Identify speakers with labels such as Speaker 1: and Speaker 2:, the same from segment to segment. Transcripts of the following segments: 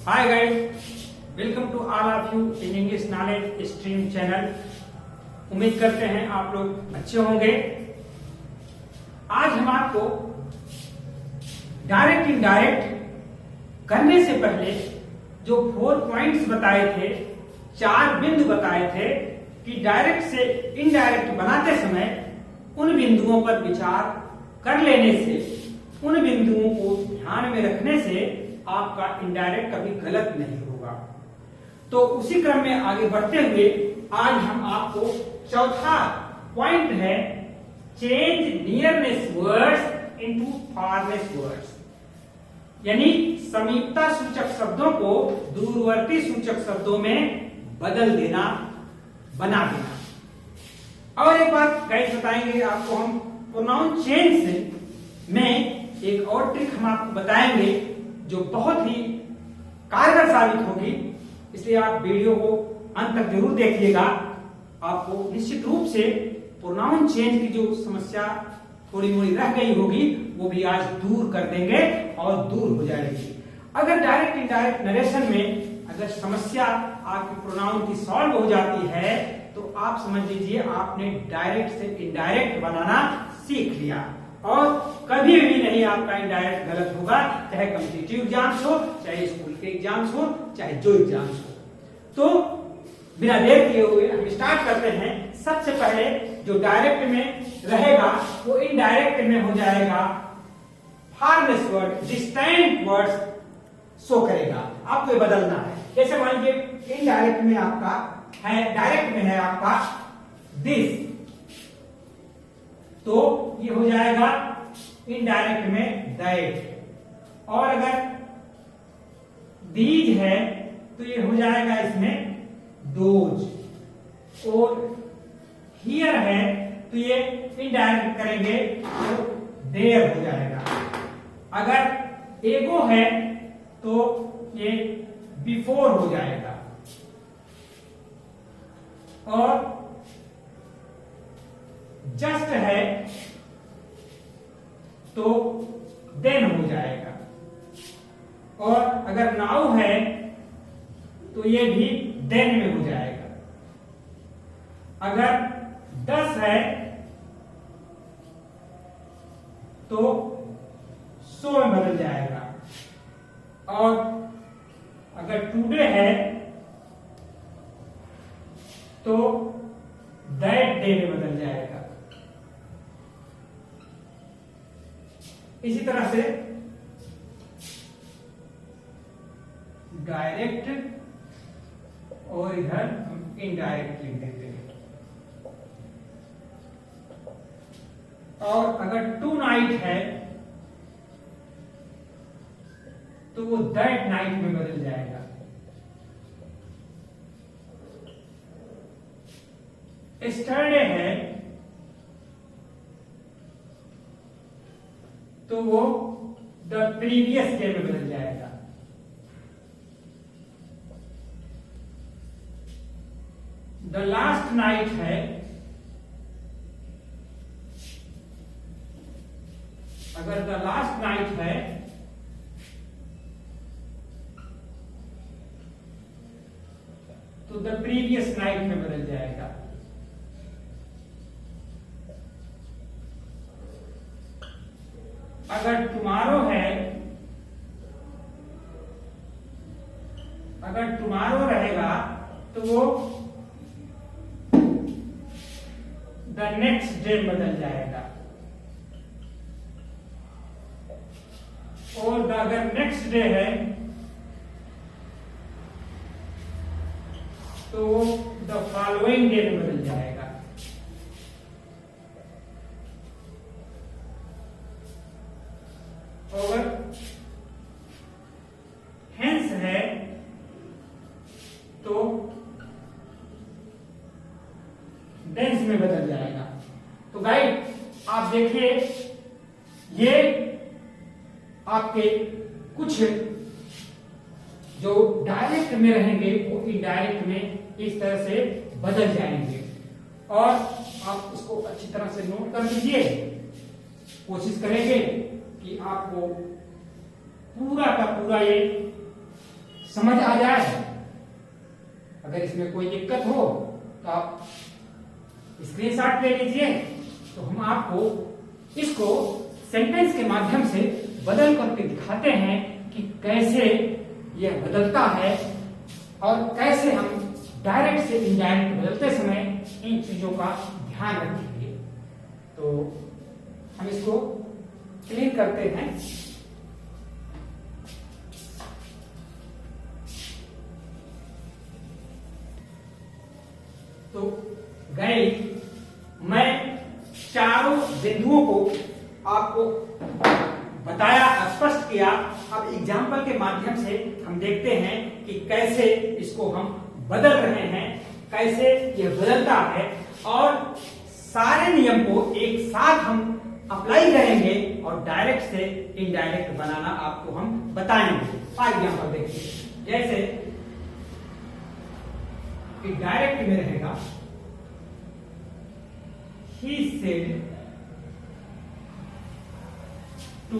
Speaker 1: Hi guys, welcome to all of you in English knowledge stream channel. उम्मीद करते हैं आप लोग अच्छे होंगे। आज हम आपको डायरेक्ट इनडायरेक्ट करने से पहले जो 4 पॉइंट्स बताए थे, 4 बिंदु बताए थे कि डायरेक्ट से इनडायरेक्ट बनाते समय उन बिंदुओं पर विचार कर लेने से, उन बिंदुओं को ध्यान में रखने से आपका इनडायरेक्ट कभी गलत नहीं होगा। तो उसी क्रम में आगे बढ़ते हुए आज हम आपको चौथा पॉइंट है, change nearness words into फारनेस words, यानी समीपता सूचक शब्दों को दूरवर्ती सूचक शब्दों में बदल देना, बना देना। और एक बात गाइस बताएंगे आपको हम, प्रोनाउन चेंज से में एक और ट्रिक हम आपको बताएंगे जो बहुत ही कारगर साबित होगी, इसलिए आप वीडियो को अंत तक जरूर देखिएगा। आपको निश्चित रूप से प्रोनाउन चेंज की जो समस्या थोड़ी मोड़ी रह गई होगी वो भी आज दूर कर देंगे और दूर हो जाएगी। अगर डायरेक्ट इनडायरेक्ट नरेशन में अगर समस्या आपकी प्रोनाउन की सॉल्व हो जाती है तो आप समझ लीजिए आपने डायरेक्ट से इनडायरेक्ट बनाना सीख लिया और कभी भी नहीं आपका इनडायरेक्ट गलत होगा, चाहे कॉम्पिटिटिव एग्जाम्स हो, चाहे स्कूल के एग्जाम्स हो, चाहे जो एग्जाम्स हो। तो बिना देर किए हुए हम स्टार्ट करते हैं। सबसे पहले जो डायरेक्ट में रहेगा वो इनडायरेक्ट में हो जाएगा फारनेस वर्ड, डिस्टेंट वर्ड्स शो करेगा। आपको ये बदलना है। जैसे मान लीजिए इनडायरेक्ट में आपका है, डायरेक्ट में है आपका दिस, तो ये हो जाएगा इनडायरेक्ट में दैट। और अगर दीज है तो ये हो जाएगा इसमें दोज। और हियर है तो ये इनडायरेक्ट करेंगे तो देयर हो जाएगा। अगर एगो है तो ये बिफोर हो जाएगा और जस्ट है तो देन हो जाएगा। और अगर नाउ है तो ये भी देन में हो जाएगा। अगर 10 है तो सो में बदल जाएगा। और अगर टुडे है तो दैट डे में बदल जाएगा। इसी तरह से डायरेक्ट और इधर हम इनडायरेक्ट लिख देते हैं। और अगर टू नाइट है तो वो दैट नाइट में बदल जाएगा। एस्टरडे है तो वो द प्रीवियस डे में बदल जाएगा। द लास्ट नाइट है अगर द लास्ट नाइट है तो द प्रीवियस नाइट में बदल जाएगा। अगर टुमारो है, अगर टुमारो रहेगा तो वो द नेक्स्ट डे बदल जाएगा। और अगर नेक्स्ट डे है तो वो द फॉलोइंग डे में बदल जाएगा। और हेंस है तो डेंस में बदल जाएगा। तो गाइड आप देखिए ये आपके कुछ जो डायरेक्ट में रहेंगे वो इनडायरेक्ट में इस तरह से बदल जाएंगे। और आप इसको अच्छी तरह से नोट कर लीजिए। कोशिश करेंगे कि आपको पूरा का पूरा ये समझ आ जाए। अगर इसमें कोई दिक्कत हो तो आप स्क्रीनशॉट ले लीजिए, तो हम आपको इसको सेंटेंस के माध्यम से बदल करके दिखाते हैं कि कैसे यह बदलता है और कैसे हम डायरेक्ट से इनडायरेक्ट बदलते समय इन चीजों का ध्यान रखेंगे। तो हम इसको क्लीन करते हैं। तो गाइस, मैं चारों बिंदुओं को आपको बताया, स्पष्ट किया। अब एग्जाम्पल के माध्यम से हम देखते हैं कि कैसे इसको हम बदल रहे हैं, कैसे यह बदलता है, और सारे नियम को एक साथ हम अप्लाई करेंगे और डायरेक्ट से इनडायरेक्ट बनाना आपको हम बताएंगे। फॉर एग्जाम्पल देखिए, जैसे कि डायरेक्ट में रहेगा he said to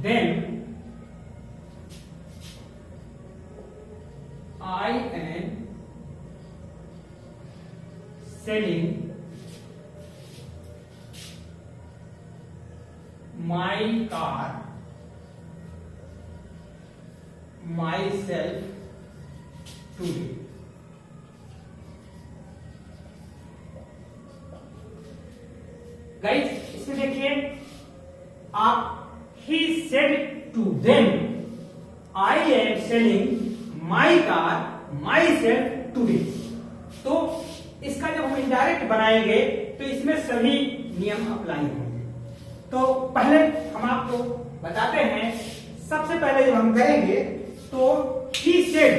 Speaker 1: them I am selling my car myself today। Guys, इसमें देखिए आप he said to them I am selling my car myself today। तो इसका जब हम इनडायरेक्ट बनाएंगे तो इसमें सभी नियम अप्लाई होंगे। तो पहले हम आपको बताते हैं। सबसे पहले जब हम करेंगे तो he said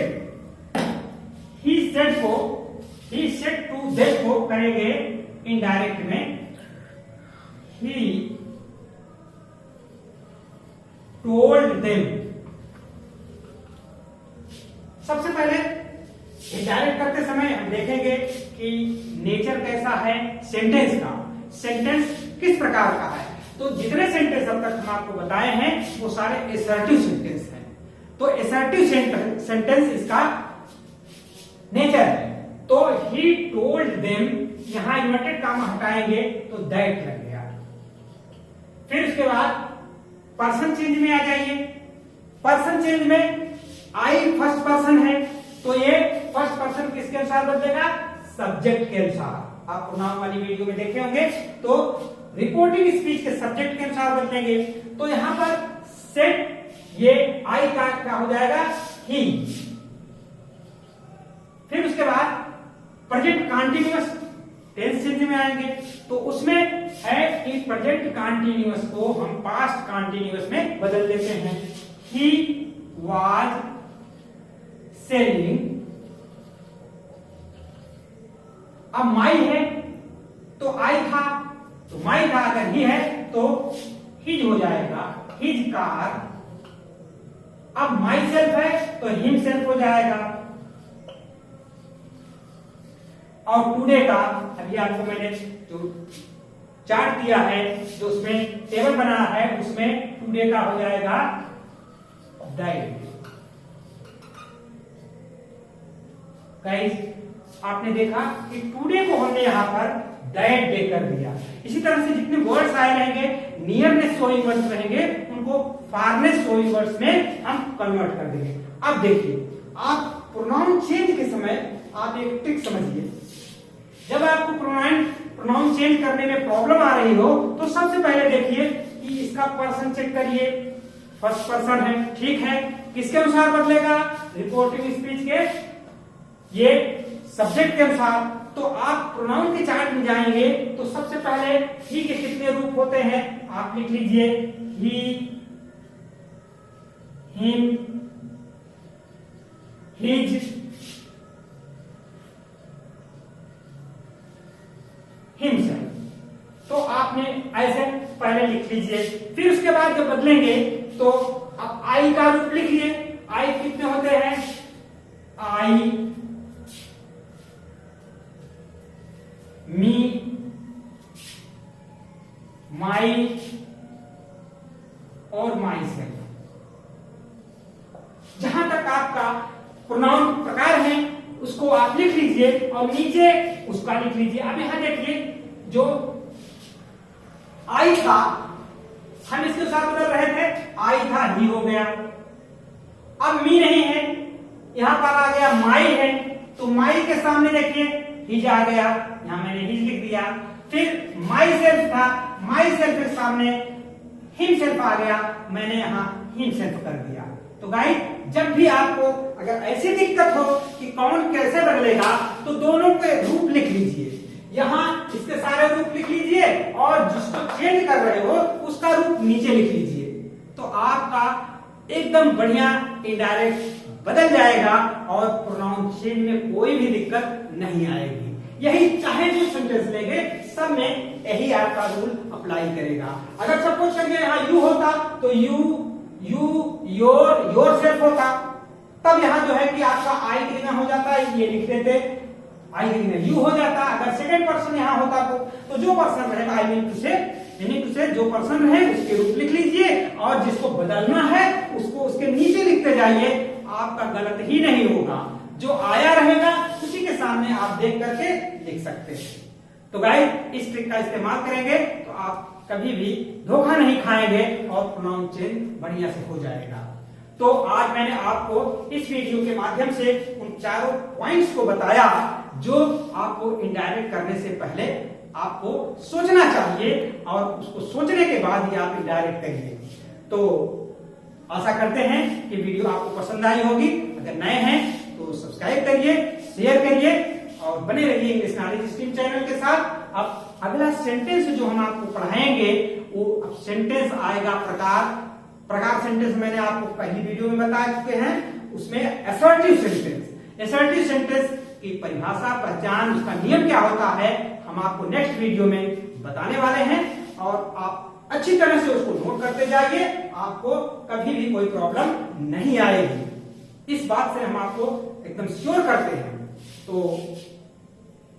Speaker 1: to them को करेंगे इनडायरेक्ट में he told them। सबसे पहले इनडायरेक्ट करते समय हम देखेंगे कि नेचर कैसा है सेंटेंस का, सेंटेंस किस प्रकार का है। तो जितने सेंटेंस अब तक हम आपको बताए हैं वो सारे एसर्टिव सेंटेंस हैं। तो एसर्टिव सेंटेंस इसका नेचर है। तो he told them, यहां इन्वर्टेड कॉमा हटाएंगे तो दैट लग गया। फिर उसके बाद पर्सन चेंज में आ जाइए। पर्सन चेंज में आई फर्स्ट पर्सन है, तो ये फर्स्ट पर्सन किसके अनुसार बदलेगा? सब्जेक्ट के अनुसार। आप प्रोनाउन वाली वीडियो में देखे होंगे। तो रिपोर्टिंग स्पीच के सब्जेक्ट के अनुसार बदलेंगे। तो यहां पर सेट ये आई का क्या हो जाएगा? ही। फिर उसके बाद प्रेजेंट कंटीन्यूअस टेंस चेंज में आएंगे। तो उसमें है कि प्रेजेंट कंटीन्यूअस को हम पास्ट कंटीन्यूअस में बदल देते हैं। He was selling. अब माई है तो आई था, तो माई था अगर ही है तो हिज हो जाएगा, हिज कार। अब माई सेल्फ है तो हिम सेल्फ हो जाएगा। और टुडे का अभी आपको मैंने जो चार्ट दिया है, जो उसमें टेबल बना है, उसमें टुडे का हो जाएगा डाइड। गाइस, आपने देखा कि टुडे को हमने यहां पर डाइड डे कर दिया। इसी तरह से जितने वर्ड्स आए रहेंगे नियरनेस शोइंग वर्ड्स रहेंगे, उनको फारनेस शोइंग वर्ड्स में हम कन्वर्ट कर देंगे। अब देखिए, आप प्रोनाउन चेंज के समय आप एक ट्रिक समझिए। जब आपको प्रोनाउन चेंज करने में प्रॉब्लम आ रही हो तो सबसे पहले देखिए कि इसका पर्सन चेक करिए। फर्स्ट पर्सन है, ठीक है, किसके अनुसार बदलेगा? रिपोर्टिंग स्पीच के ये सब्जेक्ट के अनुसार। तो आप प्रोनाउन के चार्ट में जाएंगे तो सबसे पहले ही के कितने रूप होते हैं आप लिख लीजिए। ही, हिम, हिज, हिमसेल्फ। तो आपने ऐसे पहले लिख लीजिए। फिर उसके बाद जब बदलेंगे तो अब आई का रूप लिखिए। आई कितने होते हैं? आई, मी, माई और माई सेल्फ। प्रोनाउन प्रकार हैं उसको आप लिख लीजिए और नीचे उसका लिख लीजिए। अब यहां देखिए जो आई था हम इसके साथ उधर रहे थे, आई था ही हो गया। अब मी नहीं है, यहां पर आ गया माई है, तो माई के सामने देखिए हिज आ गया, यहां मैंने हिज लिख दिया। फिर माई सेल्फ था, माई सेल्फ के सामने हिम सेल्फ आ गया, मैंने यहां हिम सेल्फ कर दिया। तो गाइस जब भी आपको अगर ऐसी दिक्कत हो कि कौन कैसे बदलेगा तो दोनों के रूप लिख लीजिए, यहां इसके सारे रूप लिख लीजिए और जिसको चेंज कर रहे हो उसका रूप नीचे लिख लीजिए, तो आपका एकदम बढ़िया इनडायरेक्ट बदल जाएगा और प्रोनाउन चेंज में कोई भी दिक्कत नहीं आएगी। यही चाहे जो सेंटेंस लेंगे सब में यही आपका रूल अप्लाई करेगा। अगर सपोज करिए यहाँ यू होता तो यू योर सेल्फ होता, तब यहाँ जो है कि आपका आई की जगह हो जाता है, ये लिख देते आई की जगह यू हो जाता। अगर सेकंड पर्सन यहाँ होता तो जो पर्सन रहेगा आई मीन टू से जो पर्सन है उसके रूप लिख लीजिए और जिसको बदलना है उसको उसके नीचे लिखते जाइए, आपका गलत ही नहीं होगा। जो आया रहेगा उसी के सामने आप देख करके लिख सकते हैं। तो गाइस इस ट्रिक का इस्तेमाल करेंगे तो आप कभी भी धोखा नहीं खाएंगे और प्रोनाउन चेंज बढ़िया से हो जाएगा। तो आज मैंने आपको इस वीडियो के माध्यम से उन चारों पॉइंट्स को बताया जो आपको इनडायरेक्ट करने से पहले आपको सोचना चाहिए और उसको सोचने के बाद ही आप इनडायरेक्ट करिए। तो आशा करते हैं कि वीडियो आपको पसंद आई होगी। अगर नए हैं तो सब्सक्राइब करिए, शेयर करिए और बने रहिए इंग्लिश नॉलेज स्ट्रीम चैनल के साथ। अब अगला सेंटेंस जो हम आपको पढ़ाएंगे वो अब सेंटेंस आएगा प्रकार सेंटेंस मैंने आपको पहली वीडियो में बता चुके हैं, उसमें असर्टिव सेंटेंस की परिभाषा, पहचान, उसका नियम क्या होता है हम आपको नेक्स्ट वीडियो में बताने वाले हैं और आप अच्छी तरह से उसको नोट करते जाइए, आपको कभी भी कोई प्रॉब्लम नहीं आएगी। इस बात से हम आपको एकदम श्योर करते हैं। तो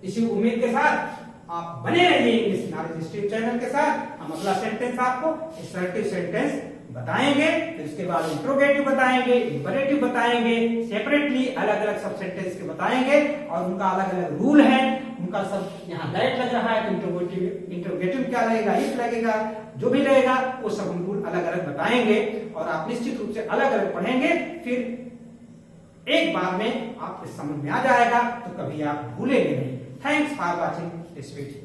Speaker 1: इसी उम्मीद के साथ आप बने रहिए इंग्लिश नॉलेज स्ट्रीम चैनल के साथ। हम अगला सेंटेंस आपको असर्टिव सेंटेंस बताएंगे, तो इसके बाद इंट्रोगेटिव बताएंगे, इंपरेटिव बताएंगे, सेपरेटली अलग अलग सब सेंटेंस के बताएंगे और उनका अलग अलग रूल है, उनका सब यहाँ डायरेक्ट लग रहा है तो इंट्रोगेटिव क्या लगेगा, इफ लगेगा, जो भी लगेगा वो सब रूल अलग अलग बताएंगे और आप निश्चित रूप से अलग अलग पढ़ेंगे, फिर एक बार में आपके समझ में आ जाएगा तो कभी आप भूलेंगे नहीं। Thanks for watching this video.